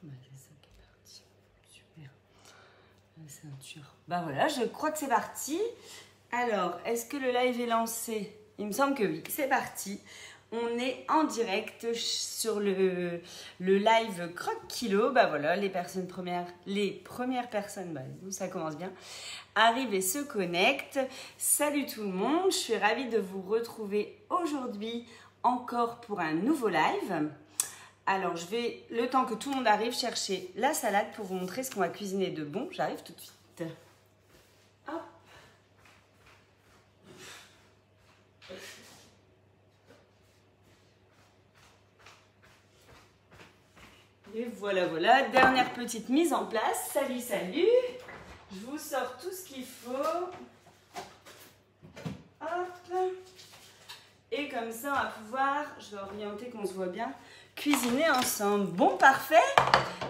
Bah, c'est ça qui est parti. Super. La ceinture. Bah voilà, je crois que c'est parti. Alors, est-ce que le live est lancé? Il me semble que oui. C'est parti. On est en direct sur le live Croque Kilo. Bah voilà, les premières personnes, bah, ça commence bien, arrivent et se connectent. Salut tout le monde, je suis ravie de vous retrouver aujourd'hui encore pour un nouveau live. Alors, je vais, le temps que tout le monde arrive, chercher la salade pour vous montrer ce qu'on va cuisiner de bon. J'arrive tout de suite. Hop. Et voilà, voilà, dernière petite mise en place. Salut, salut. Je vous sors tout ce qu'il faut. Hop. Et comme ça, on va pouvoir, je vais orienter qu'on se voit bien, cuisiner ensemble. Bon, parfait.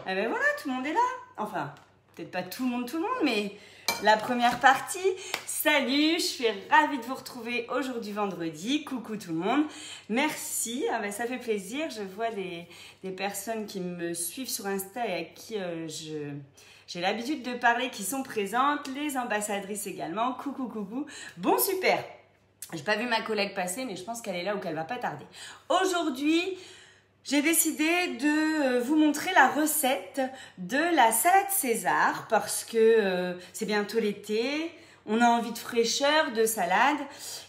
Et ben voilà, tout le monde est là. Enfin, peut-être pas tout le monde, mais la première partie. Salut, je suis ravie de vous retrouver aujourd'hui vendredi. Coucou tout le monde. Merci, ah ben, ça fait plaisir. Je vois des personnes qui me suivent sur Insta et à qui j'ai l'habitude de parler, qui sont présentes. Les ambassadrices également. Coucou, coucou. Bon, super. J'ai pas vu ma collègue passer, mais je pense qu'elle est là ou qu'elle va pas tarder. Aujourd'hui, j'ai décidé de vous montrer la recette de la salade César parce que c'est bientôt l'été, on a envie de fraîcheur, de salade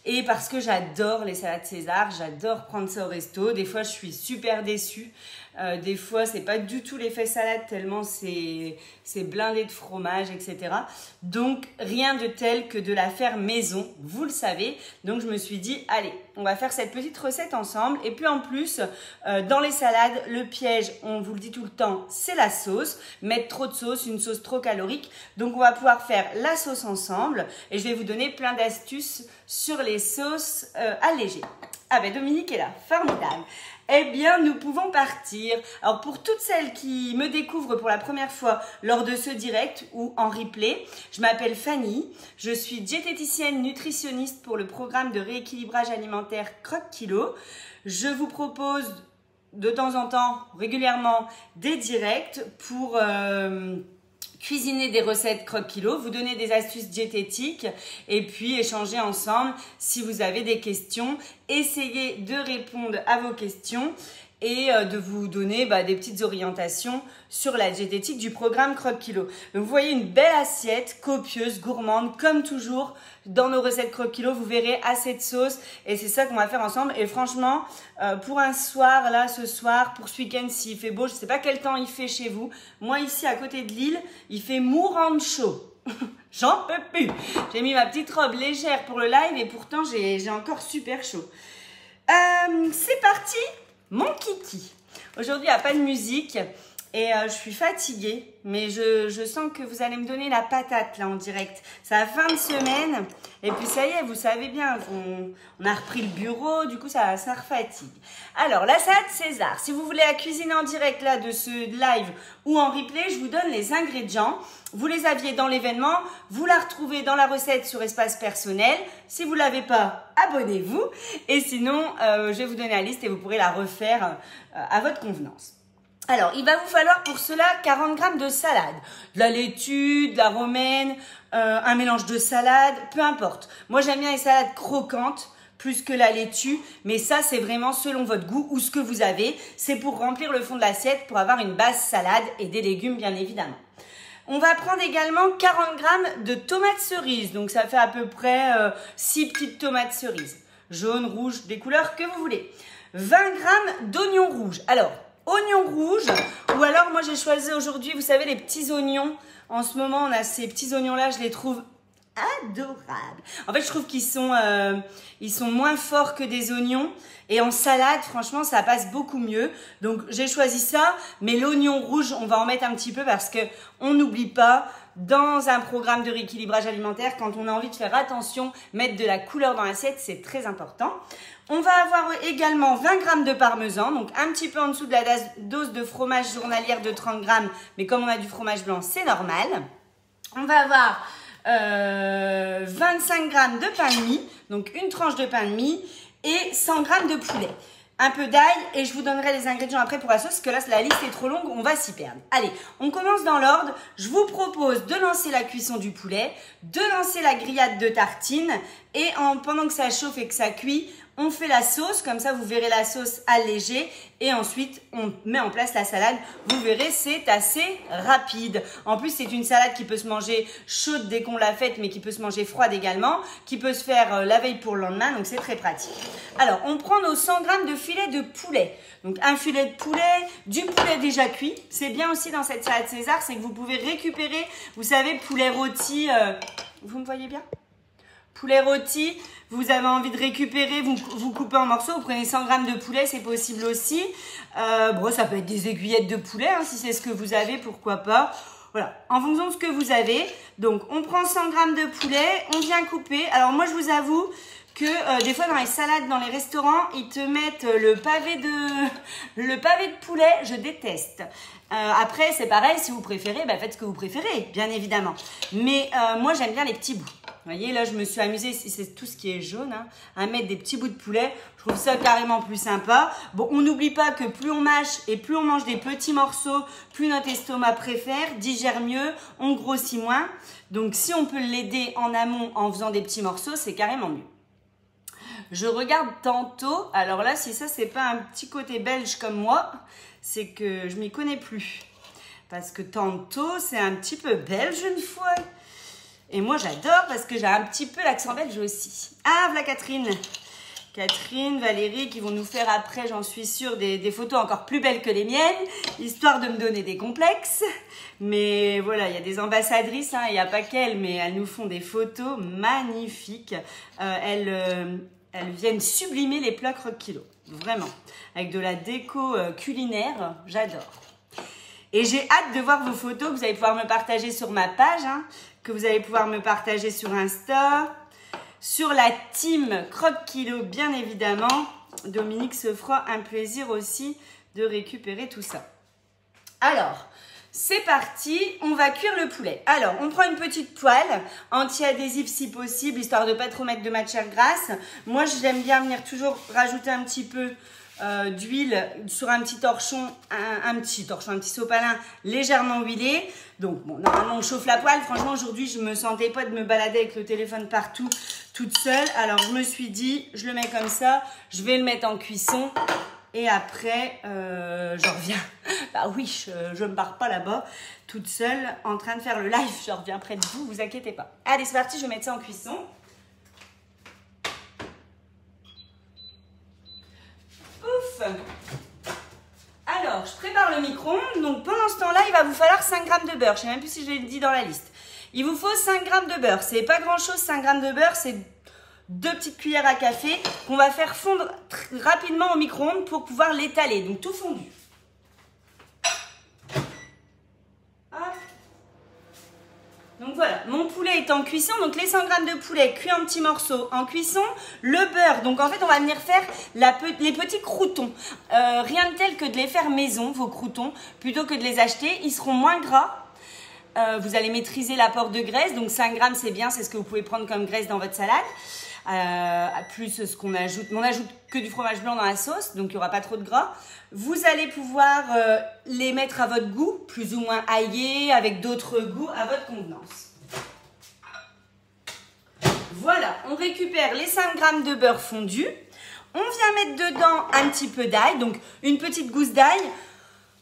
et parce que j'adore les salades César, j'adore prendre ça au resto. Des fois, je suis super déçue. Des fois, c'est pas du tout l'effet salade tellement c'est blindé de fromage, etc. Donc, rien de tel que de la faire maison, vous le savez. Donc, je me suis dit, allez, on va faire cette petite recette ensemble. Et puis, en plus, dans les salades, le piège, on vous le dit tout le temps, c'est la sauce. Mettre trop de sauce, une sauce trop calorique. Donc, on va pouvoir faire la sauce ensemble. Et je vais vous donner plein d'astuces sur les sauces allégées. Ah ben, Dominique est là, formidable. Eh bien, nous pouvons partir. Alors, pour toutes celles qui me découvrent pour la première fois lors de ce direct ou en replay, je m'appelle Fanny. Je suis diététicienne nutritionniste pour le programme de rééquilibrage alimentaire Croque Kilo. Je vous propose de temps en temps, régulièrement, des directs pour cuisiner des recettes Croque Kilo, vous donner des astuces diététiques et puis échanger ensemble si vous avez des questions. Essayez de répondre à vos questions et de vous donner des petites orientations sur la diététique du programme Croque Kilo. Donc, vous voyez une belle assiette copieuse, gourmande, comme toujours dans nos recettes Croque Kilo. Vous verrez assez de sauce et c'est ça qu'on va faire ensemble. Et franchement, pour un soir, là, ce soir, pour ce week-end, s'il fait beau, je ne sais pas quel temps il fait chez vous. Moi, ici, à côté de Lille, il fait mourant de chaud. J'en peux plus. J'ai mis ma petite robe légère pour le live et pourtant, j'ai encore super chaud. C'est parti. Mon kiki. Aujourd'hui, il n'y a pas de musique et je suis fatiguée, mais je sens que vous allez me donner la patate là en direct. C'est la fin de semaine et puis ça y est, vous savez bien, on a repris le bureau, du coup ça refatigue. Alors, la salade César, si vous voulez la cuisiner en direct là de ce live ou en replay, je vous donne les ingrédients. Vous les aviez dans l'événement, vous la retrouvez dans la recette sur Espace Personnel. Si vous ne l'avez pas, abonnez-vous. Et sinon, je vais vous donner la liste et vous pourrez la refaire à votre convenance. Alors, il va vous falloir pour cela 40 g de salade. De la laitue, de la romaine, un mélange de salade, peu importe. Moi, j'aime bien les salades croquantes plus que la laitue, mais ça, c'est vraiment selon votre goût ou ce que vous avez. C'est pour remplir le fond de l'assiette, pour avoir une base salade et des légumes, bien évidemment. On va prendre également 40 g de tomates cerises. Donc, ça fait à peu près 6 petites tomates cerises. Jaune, rouge, des couleurs que vous voulez. 20 g d'oignons rouges. Alors, oignons rouges, ou alors moi j'ai choisi aujourd'hui, vous savez, les petits oignons. En ce moment, on a ces petits oignons-là, je les trouve adorables. En fait, je trouve qu'ils sont moins forts que des oignons. Et en salade, franchement, ça passe beaucoup mieux. Donc, j'ai choisi ça. Mais l'oignon rouge, on va en mettre un petit peu parce que on n'oublie pas, dans un programme de rééquilibrage alimentaire, quand on a envie de faire attention, mettre de la couleur dans l'assiette, c'est très important. On va avoir également 20 g de parmesan, donc un petit peu en dessous de la dose de fromage journalière de 30 g. Mais comme on a du fromage blanc, c'est normal. On va avoir 25 g de pain de mie, donc une tranche de pain de mie et 100 g de poulet. un peu d'ail et je vous donnerai les ingrédients après pour la sauce parce que là la liste est trop longue, on va s'y perdre. Allez, on commence dans l'ordre. Je vous propose de lancer la cuisson du poulet, de lancer la grillade de tartines et pendant que ça chauffe et que ça cuit, on fait la sauce, comme ça vous verrez la sauce allégée et ensuite on met en place la salade. Vous verrez, c'est assez rapide. En plus, c'est une salade qui peut se manger chaude dès qu'on l'a faite, mais qui peut se manger froide également, qui peut se faire la veille pour le lendemain, donc c'est très pratique. Alors, on prend nos 100 g de filet de poulet. Donc un filet de poulet, du poulet déjà cuit. C'est bien aussi dans cette salade César, c'est que vous pouvez récupérer, vous savez, poulet rôti, vous me voyez bien ? Poulet rôti, vous avez envie de récupérer, vous coupez en morceaux, vous prenez 100 g de poulet, c'est possible aussi. Bon, ça peut être des aiguillettes de poulet, hein, si c'est ce que vous avez, pourquoi pas. Voilà, en fonction de ce que vous avez. Donc, on prend 100 g de poulet, on vient couper. Alors, moi, je vous avoue que des fois, dans les salades, dans les restaurants, ils te mettent le pavé de poulet, je déteste. Après, c'est pareil, si vous préférez, bah, faites ce que vous préférez, bien évidemment. Mais moi, j'aime bien les petits bouts. Vous voyez, là, je me suis amusée, c'est tout ce qui est jaune, hein, à mettre des petits bouts de poulet. Je trouve ça carrément plus sympa. Bon, on n'oublie pas que plus on mâche et plus on mange des petits morceaux, plus notre estomac préfère, digère mieux, on grossit moins. Donc, si on peut l'aider en amont en faisant des petits morceaux, c'est carrément mieux. Je regarde tantôt, alors là, si ça, c'est pas un petit côté belge comme moi, c'est que je m'y connais plus. Parce que tantôt, c'est un petit peu belge une fois. Et moi, j'adore parce que j'ai un petit peu l'accent belge aussi. Ah, voilà Catherine. Catherine, Valérie qui vont nous faire après, j'en suis sûre, des photos encore plus belles que les miennes, histoire de me donner des complexes. Mais voilà, il y a des ambassadrices, hein, il n'y a pas qu'elles, mais elles nous font des photos magnifiques. Elles viennent sublimer les plats croque-kilo, vraiment. Avec de la déco culinaire, j'adore. Et j'ai hâte de voir vos photos que vous allez pouvoir me partager sur ma page, hein, que vous allez pouvoir me partager sur Insta, sur la team croque-kilo, bien évidemment. Dominique se fera un plaisir aussi de récupérer tout ça. Alors, c'est parti, on va cuire le poulet. Alors, on prend une petite poêle, anti-adhésif si possible, histoire de ne pas trop mettre de matière grasse. Moi, j'aime bien venir toujours rajouter un petit peu d'huile sur un petit torchon, un petit sopalin légèrement huilé. Donc, bon, normalement, on chauffe la poêle. Franchement, aujourd'hui, je ne me sentais pas de me balader avec le téléphone partout, toute seule. Alors, je me suis dit, je le mets comme ça, je vais le mettre en cuisson. Et après, je reviens. Bah oui, je ne me barre pas là-bas, toute seule, en train de faire le live. Je reviens près de vous, vous inquiétez pas. Allez, c'est parti, je vais mettre ça en cuisson. Ouf! Alors, je prépare le micro-ondes. Donc, pendant ce temps-là, il va vous falloir 5 g de beurre. Je ne sais même plus si je l'ai dit dans la liste. Il vous faut 5 g de beurre. C'est pas grand-chose, 5 g de beurre. C'est 2 petites cuillères à café qu'on va faire fondre rapidement au micro-ondes pour pouvoir l'étaler. Donc, tout fondu. Hop. Donc voilà, mon poulet est en cuisson, donc les 100 g de poulet cuits en petits morceaux en cuisson, le beurre, donc en fait on va venir faire les petits croûtons, rien de tel que de les faire maison, vos croûtons, plutôt que de les acheter, ils seront moins gras, vous allez maîtriser l'apport de graisse, donc 5 g c'est bien, c'est ce que vous pouvez prendre comme graisse dans votre salade, plus ce qu'on ajoute, on n'ajoute que du fromage blanc dans la sauce, donc il n'y aura pas trop de gras. Vous allez pouvoir les mettre à votre goût, plus ou moins aillés, avec d'autres goûts à votre convenance. Voilà, on récupère les 5 g de beurre fondu. On vient mettre dedans un petit peu d'ail, donc une petite gousse d'ail,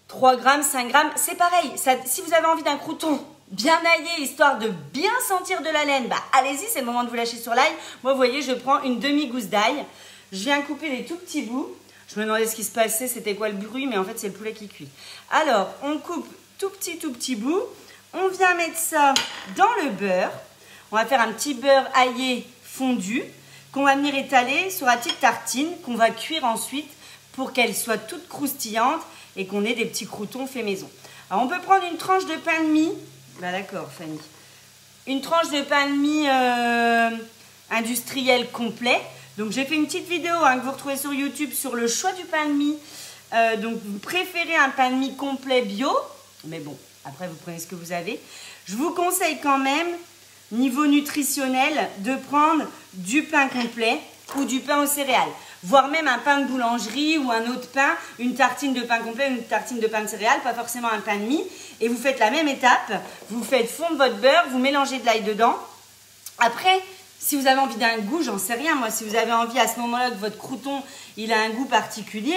3 g, 5 g, c'est pareil. Ça, si vous avez envie d'un croûton bien aillé, histoire de bien sentir de la laine, bah allez-y, c'est le moment de vous lâcher sur l'ail. Moi, vous voyez, je prends une demi-gousse d'ail. Je viens couper les tout petits bouts. Je me demandais ce qui se passait, c'était quoi le bruit, mais en fait, c'est le poulet qui cuit. Alors, on coupe tout petit bout. On vient mettre ça dans le beurre. On va faire un petit beurre aillé fondu qu'on va venir étaler sur la petite tartine qu'on va cuire ensuite pour qu'elle soit toute croustillante et qu'on ait des petits croûtons faits maison. Alors, on peut prendre une tranche de pain de mie. Bah d'accord, Fanny. Une tranche de pain de mie industriel complet. Donc, j'ai fait une petite vidéo que vous retrouvez sur YouTube sur le choix du pain de mie. Donc, vous préférez un pain de mie complet bio. Mais bon, après, vous prenez ce que vous avez. Je vous conseille quand même, niveau nutritionnel, de prendre du pain complet ou du pain aux céréales. voire même un pain de boulangerie ou un autre pain, une tartine de pain complet, une tartine de pain de céréales, pas forcément un pain de mie. Et vous faites la même étape, vous faites fondre votre beurre, vous mélangez de l'ail dedans. Après, si vous avez envie d'un goût, j'en sais rien, moi, si vous avez envie à ce moment-là que votre crouton, il a un goût particulier,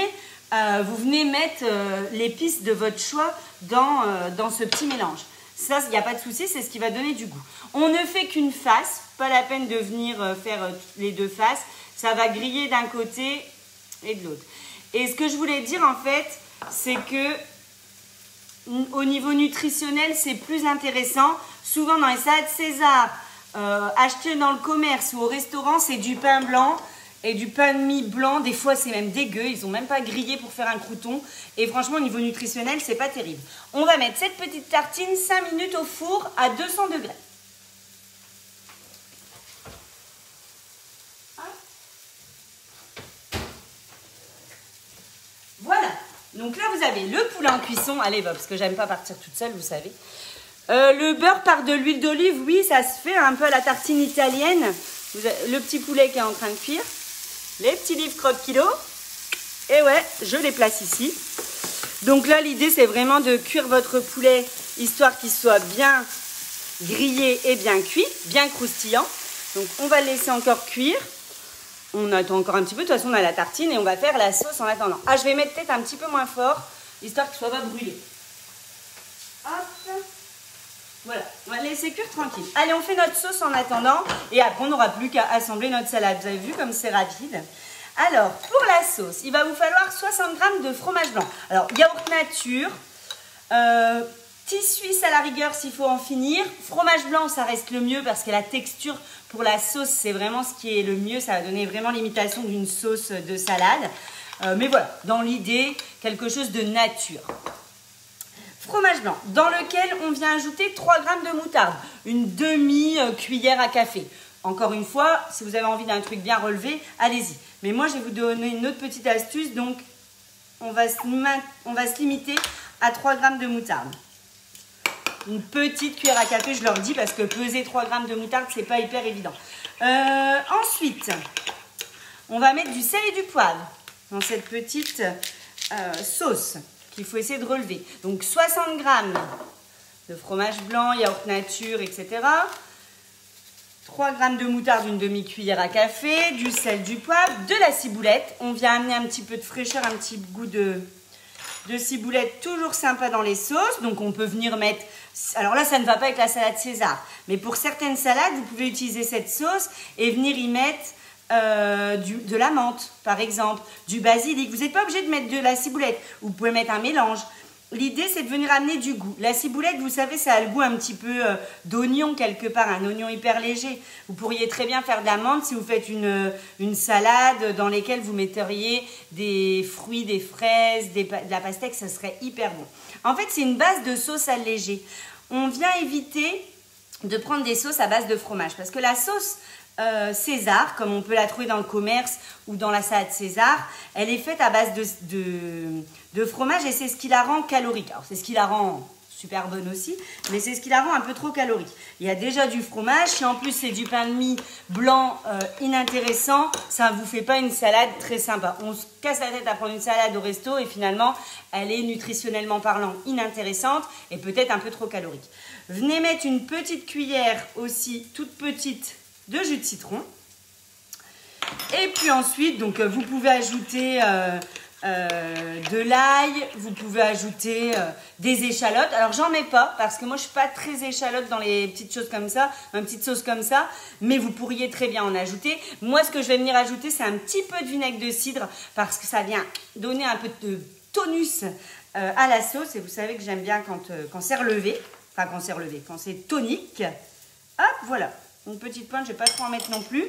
vous venez mettre l'épice de votre choix dans ce petit mélange. Ça, il n'y a pas de souci, c'est ce qui va donner du goût. On ne fait qu'une face, pas la peine de venir faire les deux faces. Ça va griller d'un côté et de l'autre. Et ce que je voulais dire, en fait, c'est que au niveau nutritionnel, c'est plus intéressant. Souvent, dans les salades César, acheter dans le commerce ou au restaurant, c'est du pain blanc et du pain de mie blanc. Des fois, c'est même dégueu. Ils n'ont même pas grillé pour faire un crouton. Et franchement, au niveau nutritionnel, c'est pas terrible. On va mettre cette petite tartine 5 minutes au four à 200 degrés. Voilà. Donc là, vous avez le poulet en cuisson. Allez, parce que j'aime pas partir toute seule, vous savez. Le beurre par de l'huile d'olive, oui, ça se fait un peu à la tartine italienne. Vous avez le petit poulet qui est en train de cuire. Les petits livres croque kilo. Et ouais, je les place ici. Donc là, l'idée, c'est vraiment de cuire votre poulet, histoire qu'il soit bien grillé et bien cuit, bien croustillant. Donc, on va le laisser encore cuire. On attend encore un petit peu. De toute façon, on a la tartine et on va faire la sauce en attendant. Ah, je vais mettre peut-être un petit peu moins fort, histoire qu'il ne soit pas brûlé. Hop. Voilà, on va le laisser cuire tranquille. Allez, on fait notre sauce en attendant. Et après, on n'aura plus qu'à assembler notre salade. Vous avez vu comme c'est rapide. Alors, pour la sauce, il va vous falloir 60 g de fromage blanc. Alors, yaourt nature, petit suisse à la rigueur s'il faut en finir. Fromage blanc, ça reste le mieux parce que la texture pour la sauce, c'est vraiment ce qui est le mieux. Ça va donner vraiment l'imitation d'une sauce de salade. Mais voilà, dans l'idée, quelque chose de nature. Fromage blanc, dans lequel on vient ajouter 3 g de moutarde, une demi-cuillère à café. Encore une fois, si vous avez envie d'un truc bien relevé, allez-y. Mais moi, je vais vous donner une autre petite astuce. Donc, on va se limiter à 3 g de moutarde. Une petite cuillère à café, je leur dis, parce que peser 3 g de moutarde, c'est pas hyper évident. Ensuite, on va mettre du sel et du poivre dans cette petite sauce qu'il faut essayer de relever. Donc, 60 g de fromage blanc, yaourt nature, etc. 3 g de moutarde, une demi-cuillère à café, du sel, du poivre, de la ciboulette. On vient amener un petit peu de fraîcheur, un petit goût de ciboulette, toujours sympa dans les sauces. Donc on peut venir mettre... Alors là, ça ne va pas avec la salade César. Mais pour certaines salades, vous pouvez utiliser cette sauce et venir y mettre de la menthe, par exemple, du basilic. Vous n'êtes pas obligé de mettre de la ciboulette. Vous pouvez mettre un mélange. L'idée, c'est de venir amener du goût. La ciboulette, vous savez, ça a le goût un petit peu d'oignon quelque part, un oignon hyper léger. Vous pourriez très bien faire de la menthe si vous faites une salade dans laquelle vous metteriez des fruits, des fraises, de la pastèque, ça serait hyper bon. En fait, c'est une base de sauce allégée. On vient éviter de prendre des sauces à base de fromage parce que la sauce César, comme on peut la trouver dans le commerce ou dans la salade César, elle est faite à base de fromage et c'est ce qui la rend calorique. Alors c'est ce qui la rend super bonne aussi, mais c'est ce qui la rend un peu trop calorique. Il y a déjà du fromage, si en plus c'est du pain de mie blanc inintéressant, ça ne vous fait pas une salade très sympa. On se casse la tête à prendre une salade au resto et finalement elle est nutritionnellement parlant inintéressante et peut-être un peu trop calorique. Venez mettre une petite cuillère aussi, toute petite, de jus de citron. Et puis ensuite, donc, vous pouvez ajouter de l'ail, vous pouvez ajouter des échalotes. Alors, j'en mets pas parce que moi, je suis pas très échalote dans les petites choses comme ça, une petite sauce comme ça. Mais vous pourriez très bien en ajouter. Moi, ce que je vais venir ajouter, c'est un petit peu de vinaigre de cidre parce que ça vient donner un peu de tonus à la sauce. Et vous savez que j'aime bien quand c'est relevé. Enfin, quand c'est relevé, quand c'est tonique. Hop, voilà. Une petite pointe, je ne vais pas trop en mettre non plus.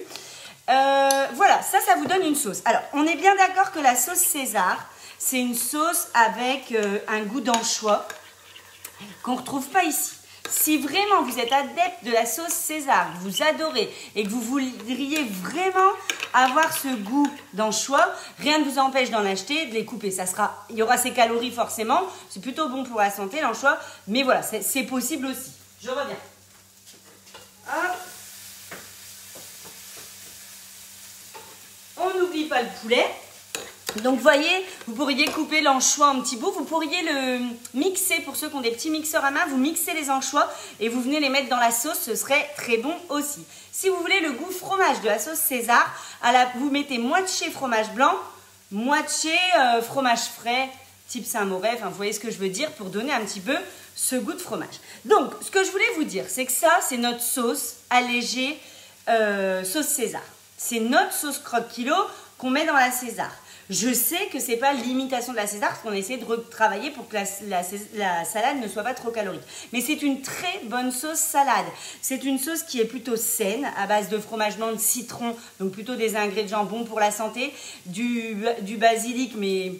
Voilà, ça vous donne une sauce. Alors, on est bien d'accord que la sauce César, c'est une sauce avec un goût d'anchois qu'on ne retrouve pas ici. Si vraiment vous êtes adepte de la sauce César, vous adorez et que vous voudriez vraiment avoir ce goût d'anchois, rien ne vous empêche d'en acheter, de les couper. Il y aura ces calories forcément, c'est plutôt bon pour la santé l'anchois, mais voilà, c'est possible aussi. Je reviens. Hop. On n'oublie pas le poulet. Donc vous voyez, vous pourriez couper l'anchois en petits bouts, vous pourriez le mixer pour ceux qui ont des petits mixeurs à main, vous mixez les anchois et vous venez les mettre dans la sauce, ce serait très bon aussi. Si vous voulez le goût fromage de la sauce César, vous mettez moitié fromage blanc, moitié fromage frais, type Saint-Maurès, enfin vous voyez ce que je veux dire, pour donner un petit peu ce goût de fromage. Donc ce que je voulais vous dire, c'est que ça c'est notre sauce allégée sauce César. C'est notre sauce croque-kilo qu'on met dans la César. Je sais que c'est pas l'imitation de la César parce qu'on essaie de retravailler pour que la salade ne soit pas trop calorique. Mais c'est une très bonne sauce salade. C'est une sauce qui est plutôt saine, à base de fromage blanc, de citron, donc plutôt des ingrédients bons pour la santé, du basilic, de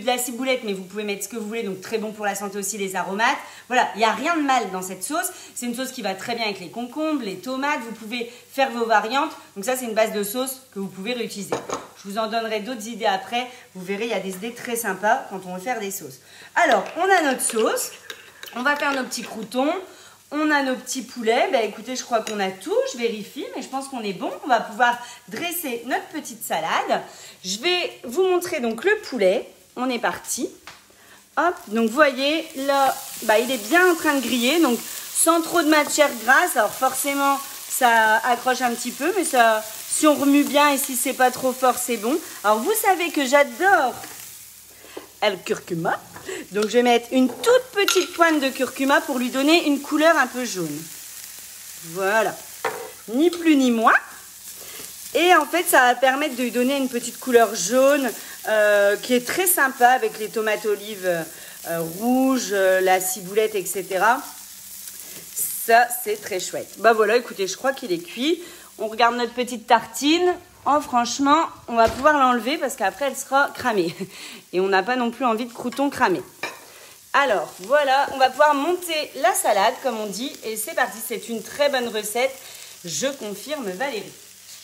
la ciboulette, mais vous pouvez mettre ce que vous voulez, donc très bon pour la santé aussi, les aromates. Voilà, il n'y a rien de mal dans cette sauce. C'est une sauce qui va très bien avec les concombres, les tomates, vous pouvez faire vos variantes. Donc ça, c'est une base de sauce que vous pouvez réutiliser. Je vous en donnerai d'autres idées après. Vous verrez, il y a des idées très sympas quand on veut faire des sauces. Alors, on a notre sauce. On va faire nos petits croûtons. On a nos petits poulets. Ben, écoutez, je crois qu'on a tout. Je vérifie, mais je pense qu'on est bon. On va pouvoir dresser notre petite salade. Je vais vous montrer donc le poulet. On est parti. Hop, donc vous voyez, là, bah, il est bien en train de griller. Donc, sans trop de matière grasse. Alors, forcément, ça accroche un petit peu, mais ça... Si on remue bien et si c'est pas trop fort, c'est bon. Alors, vous savez que j'adore le curcuma. Donc, je vais mettre une toute petite pointe de curcuma pour lui donner une couleur un peu jaune. Voilà. Ni plus ni moins. Et en fait, ça va permettre de lui donner une petite couleur jaune qui est très sympa avec les tomates olives rouges, la ciboulette, etc. Ça, c'est très chouette. Bah voilà, écoutez, je crois qu'il est cuit. On regarde notre petite tartine. Oh, franchement, on va pouvoir l'enlever parce qu'après, elle sera cramée. Et on n'a pas non plus envie de croûtons cramés. Alors, voilà, on va pouvoir monter la salade, comme on dit. Et c'est parti, c'est une très bonne recette. Je confirme, Valérie.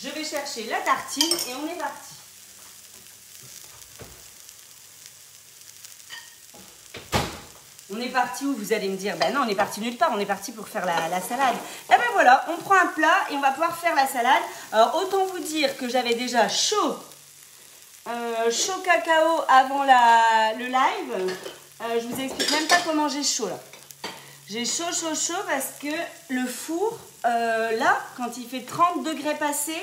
Je vais chercher la tartine et on est parti. On est parti où? Vous allez me dire, ben non, on est parti nulle part, on est parti pour faire la salade. Et ben voilà, on prend un plat et on va pouvoir faire la salade. Alors, autant vous dire que j'avais déjà chaud cacao avant le live. Je vous explique même pas comment j'ai chaud là. J'ai chaud parce que le four, là, quand il fait 30 degrés passés,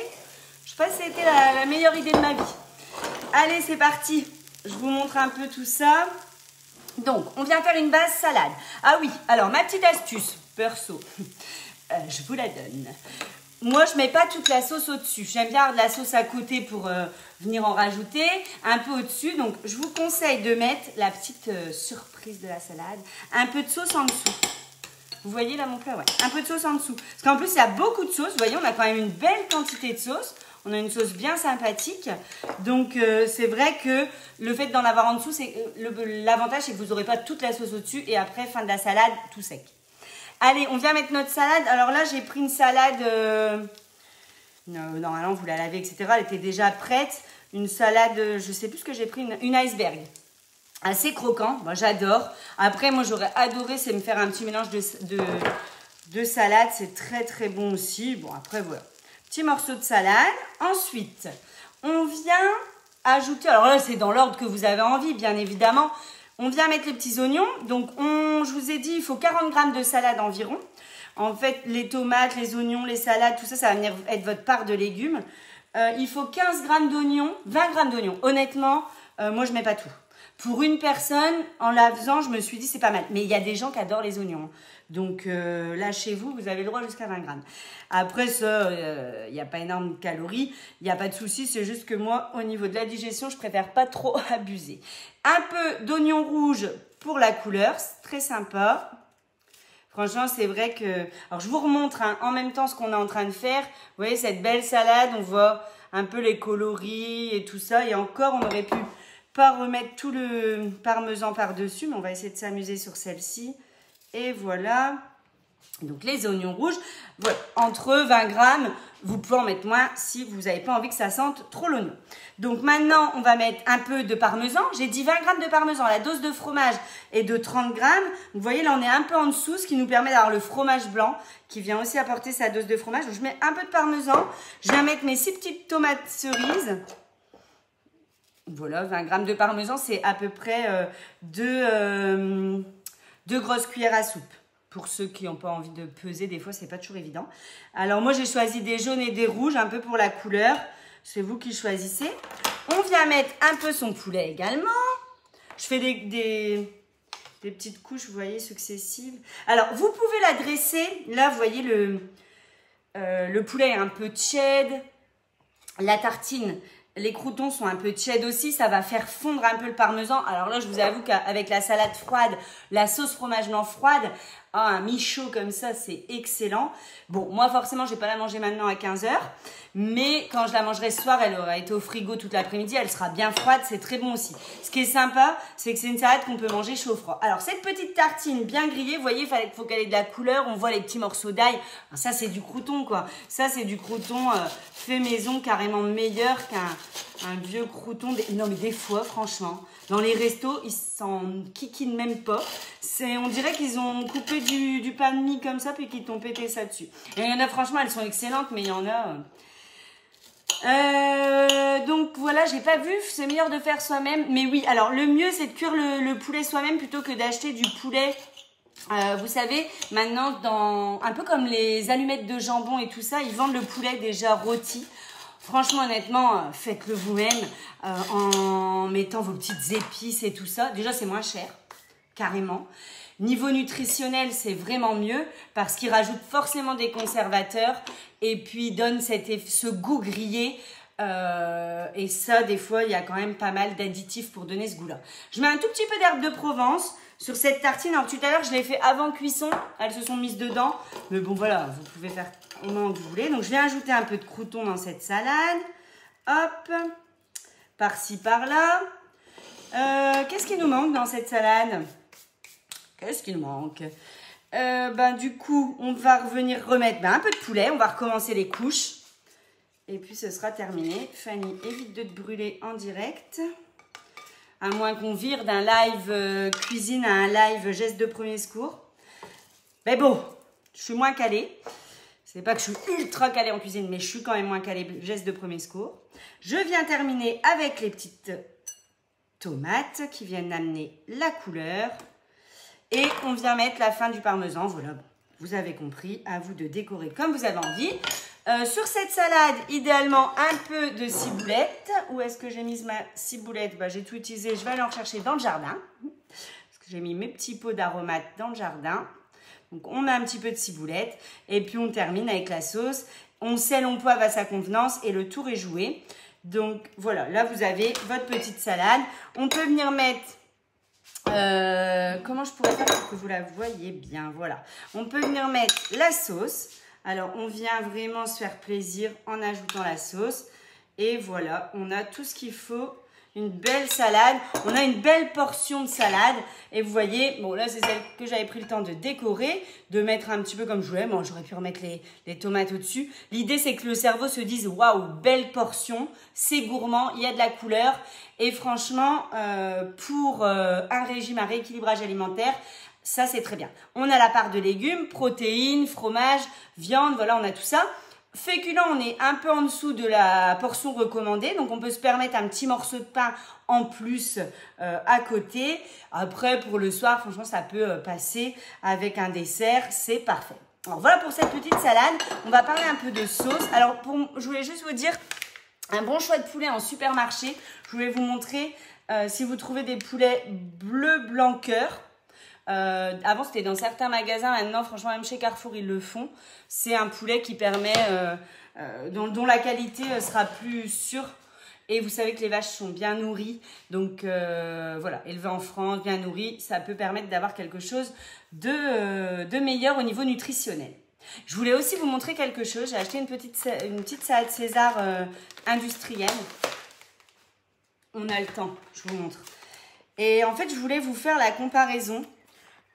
je sais pas si c'était la meilleure idée de ma vie. Allez, c'est parti. Je vous montre un peu tout ça. Donc, on vient faire une base salade. Ah oui, alors ma petite astuce, perso, je vous la donne. Moi, je ne mets pas toute la sauce au-dessus. J'aime bien avoir de la sauce à côté pour venir en rajouter, un peu au-dessus. Donc, je vous conseille de mettre la petite surprise de la salade, un peu de sauce en dessous. Vous voyez là mon plat, ouais. Un peu de sauce en dessous. Parce qu'en plus, il y a beaucoup de sauce. Vous voyez, on a quand même une belle quantité de sauce. On a une sauce bien sympathique. Donc, c'est vrai que le fait d'en avoir en dessous, l'avantage, c'est que vous n'aurez pas toute la sauce au-dessus. Et après, fin de la salade, tout sec. Allez, on vient mettre notre salade. Alors là, j'ai pris une salade... normalement, vous la lavez, etc. Elle était déjà prête. Une salade, je ne sais plus ce que j'ai pris, une iceberg. Assez croquant. Moi, j'adore. Après, moi, j'aurais adoré, c'est me faire un petit mélange de salade. C'est très, très bon aussi. Bon, après, voilà. Petit morceau de salade. Ensuite, on vient ajouter... Alors là, c'est dans l'ordre que vous avez envie, bien évidemment. On vient mettre les petits oignons. Donc, je vous ai dit, il faut 40 grammes de salade environ. En fait, les tomates, les oignons, les salades, tout ça, ça va venir être votre part de légumes. Il faut 15 grammes d'oignons, 20 grammes d'oignons. Honnêtement, moi, je ne mets pas tout. Pour une personne, en la faisant, je me suis dit, c'est pas mal. Mais il y a des gens qui adorent les oignons. Donc, là, chez vous, vous avez le droit jusqu'à 20 grammes. Après ça, il n'y a pas énorme de calories. Il n'y a pas de souci. C'est juste que moi, au niveau de la digestion, je préfère pas trop abuser. Un peu d'oignon rouge pour la couleur. C'est très sympa. Franchement, c'est vrai que... Alors, je vous remontre en même temps ce qu'on est en train de faire. Vous voyez, cette belle salade, on voit un peu les coloris et tout ça. Et encore, on aurait pu pas remettre tout le parmesan par-dessus, mais on va essayer de s'amuser sur celle-ci. Et voilà. Donc les oignons rouges, voilà, entre 20 grammes, vous pouvez en mettre moins si vous n'avez pas envie que ça sente trop l'oignon. Donc maintenant, on va mettre un peu de parmesan. J'ai dit 20 grammes de parmesan. La dose de fromage est de 30 grammes. Vous voyez, là, on est un peu en dessous, ce qui nous permet d'avoir le fromage blanc qui vient aussi apporter sa dose de fromage. Donc je mets un peu de parmesan. Je viens mettre mes 6 petites tomates cerises. Voilà, 20 grammes de parmesan, c'est à peu près 2 grosses cuillères à soupe. Pour ceux qui n'ont pas envie de peser, des fois, c'est pas toujours évident. Alors, moi, j'ai choisi des jaunes et des rouges, un peu pour la couleur. C'est vous qui choisissez. On vient mettre un peu son poulet également. Je fais des petites couches, vous voyez, successives. Alors, vous pouvez la dresser. Là, vous voyez, le poulet est un peu tiède. La tartine, les croûtons sont un peu tièdes aussi, ça va faire fondre un peu le parmesan. Alors là, je vous avoue qu'avec la salade froide, la sauce fromage blanc froide, un mi-chaud comme ça, c'est excellent. Bon, moi forcément, je ne vais pas la manger maintenant à 15 h, mais quand je la mangerai ce soir, elle aura été au frigo toute l'après-midi, elle sera bien froide, c'est très bon aussi. Ce qui est sympa, c'est que c'est une salade qu'on peut manger chaud-froid. Alors cette petite tartine bien grillée, vous voyez, il faut qu'elle ait de la couleur, on voit les petits morceaux d'ail. Ça, c'est du crouton, quoi. Ça, c'est du crouton fait maison, carrément meilleur qu'un vieux crouton. Non, mais des fois, franchement, dans les restos, ils s'en kikinent même pas. On dirait qu'ils ont coupé du pain de mie comme ça, puis qu'ils t'ont pété ça dessus. Et il y en a, franchement, elles sont excellentes, mais il y en a... donc voilà, j'ai pas vu, c'est meilleur de faire soi-même. Mais oui, alors le mieux, c'est de cuire le poulet soi-même plutôt que d'acheter du poulet... vous savez, maintenant, un peu comme les allumettes de jambon et tout ça, ils vendent le poulet déjà rôti. Franchement, honnêtement, faites-le vous-même en mettant vos petites épices et tout ça. Déjà, c'est moins cher, carrément. Niveau nutritionnel, c'est vraiment mieux parce qu'ils rajoutent forcément des conservateurs et puis ils donnent ce goût grillé. Et ça, des fois, il y a quand même pas mal d'additifs pour donner ce goût-là. Je mets un tout petit peu d'herbe de Provence sur cette tartine. Alors tout à l'heure, je l'ai fait avant cuisson. Elles se sont mises dedans. Mais bon, voilà, vous pouvez faire au moment que vous voulez. Donc, je vais ajouter un peu de croûton dans cette salade. Hop, par-ci, par-là. Qu'est-ce qui nous manque dans cette salade? Qu'est-ce qu'il manque? Du coup, on va revenir remettre un peu de poulet. On va recommencer les couches. Et puis, ce sera terminé. Fanny, évite de te brûler en direct. À moins qu'on vire d'un live cuisine à un live geste de premier secours. Mais bon, je suis moins calée. C'est pas que je suis ultra calée en cuisine, mais je suis quand même moins calée geste de premier secours. Je viens terminer avec les petites tomates qui viennent amener la couleur. Et on vient mettre la fin du parmesan. Voilà, vous avez compris. À vous de décorer comme vous avez envie. Sur cette salade, idéalement, un peu de ciboulette. Où est-ce que j'ai mis ma ciboulette? J'ai tout utilisé. Je vais aller en chercher dans le jardin. Parce que j'ai mis mes petits pots d'aromates dans le jardin. Donc, on met un petit peu de ciboulette. Et puis, on termine avec la sauce. On sel, on poivre à sa convenance. Et le tour est joué. Donc, voilà. Là, vous avez votre petite salade. On peut venir mettre... comment je pourrais faire pour que vous la voyez bien? Voilà. On peut venir mettre la sauce. Alors, on vient vraiment se faire plaisir en ajoutant la sauce. Et voilà, on a tout ce qu'il faut. Une belle salade. On a une belle portion de salade. Et vous voyez, bon là, c'est celle que j'avais pris le temps de décorer, de mettre un petit peu comme je voulais. Bon, j'aurais pu remettre les tomates au-dessus. L'idée, c'est que le cerveau se dise, waouh, belle portion. C'est gourmand, il y a de la couleur. Et franchement, pour un régime, un rééquilibrage alimentaire, ça, c'est très bien. On a la part de légumes, protéines, fromage, viande, voilà, on a tout ça. Féculents, on est un peu en dessous de la portion recommandée. Donc, on peut se permettre un petit morceau de pain en plus à côté. Après, pour le soir, franchement, ça peut passer avec un dessert. C'est parfait. Alors, voilà pour cette petite salade. On va parler un peu de sauce. Alors, je voulais juste vous dire, un bon choix de poulet en supermarché. Je voulais vous montrer si vous trouvez des poulets bleu, blanc, cœur. Avant c'était dans certains magasins, maintenant franchement même chez Carrefour ils le font. C'est un poulet qui permet dont la qualité sera plus sûre. Et vous savez que les vaches sont bien nourries, donc voilà, élevées en France, bien nourries, ça peut permettre d'avoir quelque chose de meilleur au niveau nutritionnel. Je voulais aussi vous montrer quelque chose. J'ai acheté une petite salade César industrielle. On a le temps, je vous montre. Et en fait, je voulais vous faire la comparaison.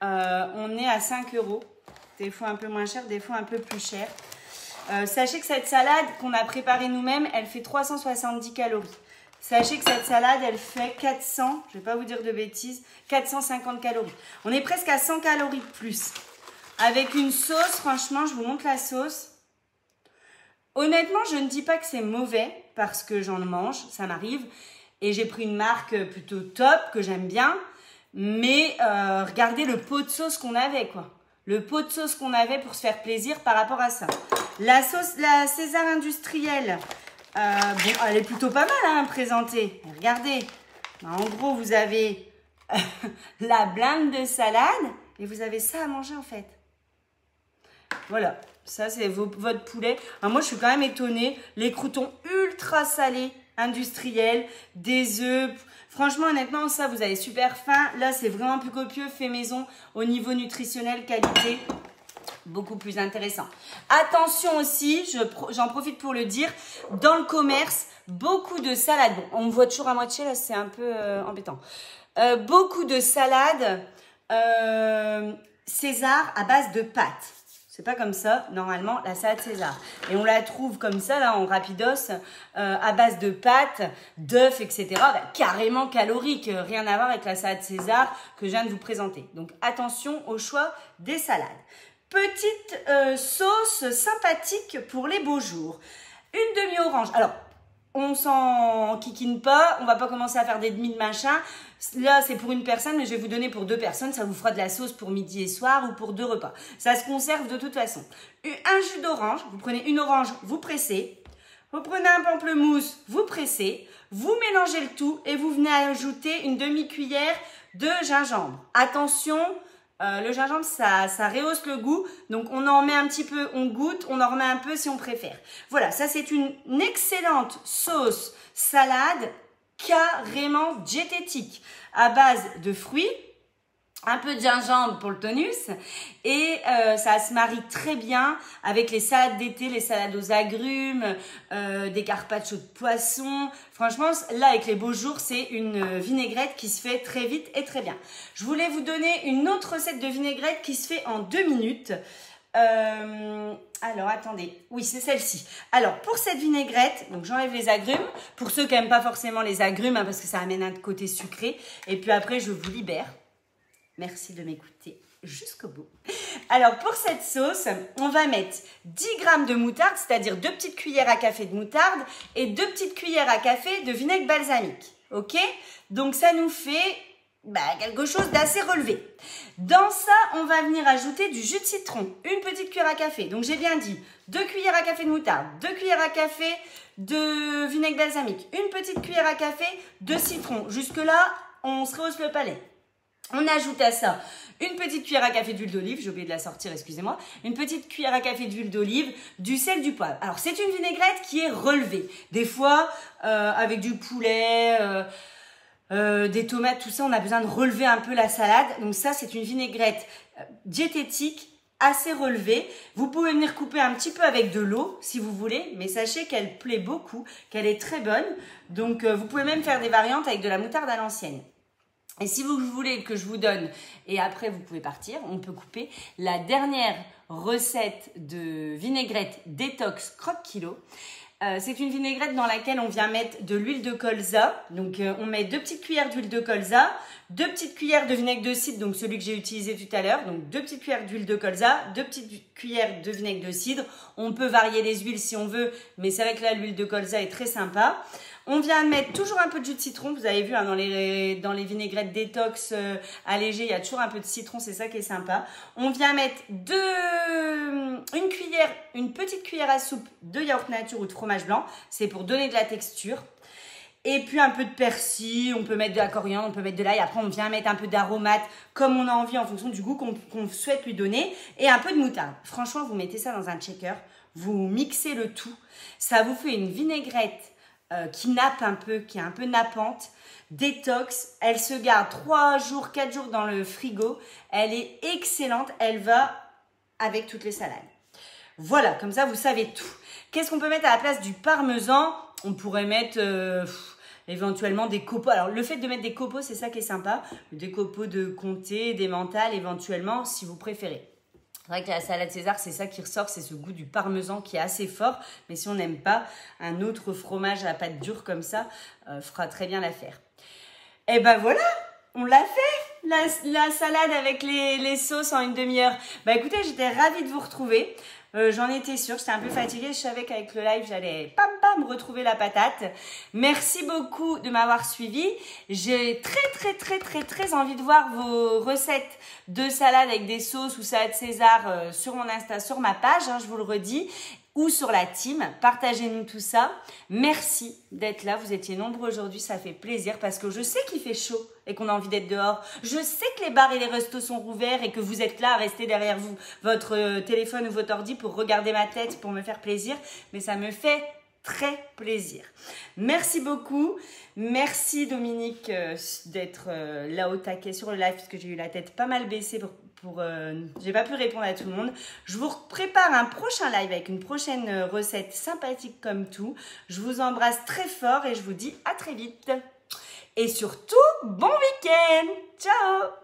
On est à 5 €. Des fois un peu moins cher, des fois un peu plus cher. Sachez que cette salade qu'on a préparée nous-mêmes, elle fait 370 calories. Sachez que cette salade, elle fait 400, je ne vais pas vous dire de bêtises, 450 calories. On est presque à 100 calories de plus. Avec une sauce, franchement, je vous montre la sauce. Honnêtement, je ne dis pas que c'est mauvais parce que j'en mange, ça m'arrive. Et j'ai pris une marque plutôt top que j'aime bien. Mais regardez le pot de sauce qu'on avait, quoi. Le pot de sauce qu'on avait pour se faire plaisir par rapport à ça. La sauce, la César industrielle, bon, elle est plutôt pas mal hein, présentée. Regardez, en gros, vous avez la blinde de salade et vous avez ça à manger en fait. Voilà, ça c'est votre poulet. Alors, moi, je suis quand même étonnée. Les croûtons ultra salés, industriels, des œufs. Franchement, honnêtement, ça, vous avez super faim. Là, c'est vraiment plus copieux, fait maison, au niveau nutritionnel, qualité, beaucoup plus intéressant. Attention aussi, j'en profite pour le dire, dans le commerce, beaucoup de salades. Bon, on me voit toujours à moitié, là, c'est un peu embêtant. Beaucoup de salades César à base de pâtes. C'est pas comme ça, normalement, la salade César. Et on la trouve comme ça, là, en rapidos, à base de pâtes, d'œufs, etc. Bah, carrément calorique, rien à voir avec la salade César que je viens de vous présenter. Donc, attention au choix des salades. Petite sauce sympathique pour les beaux jours. Une demi-orange. Alors, on s'en kikine pas, on va pas commencer à faire des demi de machin. Là, c'est pour une personne, mais je vais vous donner pour 2 personnes. Ça vous fera de la sauce pour midi et soir ou pour 2 repas. Ça se conserve de toute façon. Un jus d'orange, vous prenez une orange, vous pressez. Vous prenez un pamplemousse, vous pressez. Vous mélangez le tout et vous venez ajouter une demi-cuillère de gingembre. Attention, le gingembre, ça rehausse le goût. Donc, on en met un petit peu, on goûte, on en remet un peu si on préfère. Voilà, ça c'est une excellente sauce salade carrément diététique à base de fruits, un peu de gingembre pour le tonus et ça se marie très bien avec les salades d'été, les salades aux agrumes, des carpaccio de poisson. Franchement, là avec les beaux jours, c'est une vinaigrette qui se fait très vite et très bien. Je voulais vous donner une autre recette de vinaigrette qui se fait en 2 minutes. Alors, attendez. Oui, c'est celle-ci. Alors, pour cette vinaigrette, donc j'enlève les agrumes. Pour ceux qui n'aiment pas forcément les agrumes, hein, parce que ça amène un côté sucré. Et puis après, je vous libère. Merci de m'écouter jusqu'au bout. Alors, pour cette sauce, on va mettre 10 g de moutarde, c'est-à-dire 2 petites cuillères à café de moutarde et 2 petites cuillères à café de vinaigre balsamique. Ok? Donc, ça nous fait quelque chose d'assez relevé. Dans ça, on va venir ajouter du jus de citron, une petite cuillère à café. Donc, j'ai bien dit 2 cuillères à café de moutarde, 2 cuillères à café de vinaigre balsamique, une petite cuillère à café de citron. Jusque-là, on se rehausse le palais. On ajoute à ça une petite cuillère à café d'huile d'olive, j'ai oublié de la sortir, excusez-moi, une petite cuillère à café d'huile d'olive, du sel, du poivre. Alors, c'est une vinaigrette qui est relevée. Des fois, avec du poulet, des tomates, tout ça, on a besoin de relever un peu la salade. Donc ça, c'est une vinaigrette diététique assez relevée. Vous pouvez venir couper un petit peu avec de l'eau si vous voulez, mais sachez qu'elle plaît beaucoup, qu'elle est très bonne. Donc, vous pouvez même faire des variantes avec de la moutarde à l'ancienne. Et si vous voulez que je vous donne, et après vous pouvez partir, on peut couper la dernière recette de vinaigrette détox croque-kilo. C'est une vinaigrette dans laquelle on vient mettre de l'huile de colza. Donc, on met 2 petites cuillères d'huile de colza, 2 petites cuillères de vinaigre de cidre, donc celui que j'ai utilisé tout à l'heure. Donc, 2 petites cuillères d'huile de colza, 2 petites cuillères de vinaigre de cidre. On peut varier les huiles si on veut, mais c'est vrai que là, l'huile de colza est très sympa. On vient mettre toujours un peu de jus de citron. Vous avez vu, hein, dans les vinaigrettes détox allégées, il y a toujours un peu de citron. C'est ça qui est sympa. On vient mettre une petite cuillère à soupe de yaourt nature ou de fromage blanc. C'est pour donner de la texture. Et puis un peu de persil. On peut mettre de la coriandre, on peut mettre de l'ail. Après, on vient mettre un peu d'aromates comme on a envie en fonction du goût qu'on souhaite lui donner. Et un peu de moutarde. Franchement, vous mettez ça dans un shaker. Vous mixez le tout. Ça vous fait une vinaigrette qui nappe un peu, qui est un peu nappante, détox. Elle se garde 3 jours, 4 jours dans le frigo. Elle est excellente. Elle va avec toutes les salades. Voilà, comme ça, vous savez tout. Qu'est-ce qu'on peut mettre à la place du parmesan? On pourrait mettre éventuellement des copeaux. Alors, le fait de mettre des copeaux, c'est ça qui est sympa. Des copeaux de comté, des mentales, éventuellement, si vous préférez. C'est vrai que la salade César, c'est ça qui ressort, c'est ce goût du parmesan qui est assez fort. Mais si on n'aime pas, un autre fromage à pâte dure comme ça fera très bien l'affaire. Et ben voilà, on l'a fait, la salade avec les sauces en une demi-heure. Bah écoutez, j'étais ravie de vous retrouver. J'en étais sûre, j'étais un peu fatiguée, je savais qu'avec le live, j'allais pam retrouver la patate. Merci beaucoup de m'avoir suivi. J'ai très envie de voir vos recettes de salade avec des sauces ou salade César sur mon Insta, sur ma page, je vous le redis, ou sur la team. Partagez-nous tout ça. Merci d'être là. Vous étiez nombreux aujourd'hui, ça fait plaisir parce que je sais qu'il fait chaud et qu'on a envie d'être dehors. Je sais que les bars et les restos sont rouverts et que vous êtes là à rester derrière vous, votre téléphone ou votre ordi pour regarder ma tête, pour me faire plaisir. Mais ça me fait très plaisir. Merci beaucoup. Merci Dominique d'être là au taquet sur le live parce que j'ai eu la tête pas mal baissée j'ai pas pu répondre à tout le monde. Je vous prépare un prochain live avec une prochaine recette sympathique comme tout. Je vous embrasse très fort et je vous dis à très vite. Et surtout, bon week-end. Ciao.